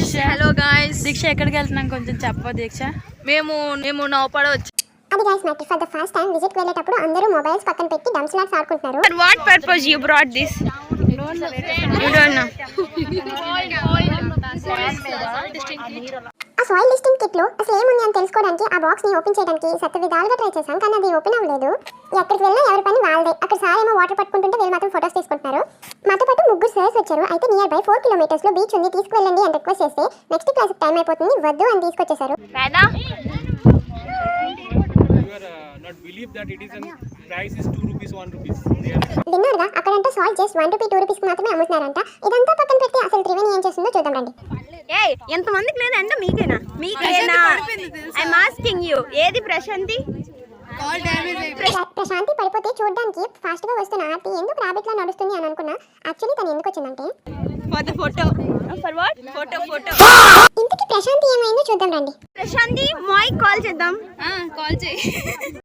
Hello guys, దీక్ష ఎక్కడికి వెళ్తున్నాం కొంచెం చెప్ప దీక్ష. మేము నౌపడ వచ్చి అది గైస్ నాకు for the first time visit వెళ్ళేటప్పుడు అందరూ మొబైల్స్ పక్కన పెట్టి డంప్ స్లాట్స్ ఆడుకుంటున్నారు. For what purpose you brought this? You don't know. ఆ సాయిల్ లిస్టింగ్ కిట్ లో అసలు ఏముంది అని తెలుసుకోవడానికి ఆ బాక్స్ ని ఓపెన్ చేయడానికి సత్త విధాలుగా ట్రై చేశాం, కానీ అది ఓపెన్ అవ్వలేదు. ఎక్కడికి వెళ్ళినా ఎవరి పని వాళ్ళదే. అక్కడ సార్ ఏమో వాటర్ పట్టుకుంటుంటే వీళ్ళు మాత్రం ఫొటోస్ తీసుకుంటున్నారు. మాతో పాటు ముగ్గురు సర్స్ వచ్చారు. అయితే నియర్ బై 4 కిలోమీటర్స్ లో బీచ్ ఉంది, తీసుకువెళ్ళండి అని రిక్వెస్ట్ చేస్తే నెక్స్ట్ క్లాస్ టైం అయిపోతుంది వద్దు అని తీసుకొచ్చేసారు. విన్నారుగా, అక్కడంటే సాల్ట్ జస్ట్ 1 రూపీ 2 రూపీస్ మాత్రమే అమ్ముతున్నారంట. ఇదంతా పక్కన పెట్టి అసలు త్రివేణి ఏం చేస్తుందో చూద్దాం రండి. ఎంతమందికి లేదంటే మీకేనా? ఐఎమ్ ఆస్కింగ్ యూ, ఏది ప్రశాంతి? ప్రశాంతి పడిపోతే చూడడానికి ఫాస్ట్ గా వస్తున్న ఆర్తి ఎందుకు రాబిట్ లా నడుస్తుంది అని అనుకున్నా. యాక్చువల్లీ తను ఎందుకు వచ్చిందంటే for the photo. For what? Photo. ఇంతకీ ప్రశాంతి ఏమైందో చూద్దాం రండి. ప్రశాంతి మాయ్ కాల్ చేద్దాం. కాల్ చేయి.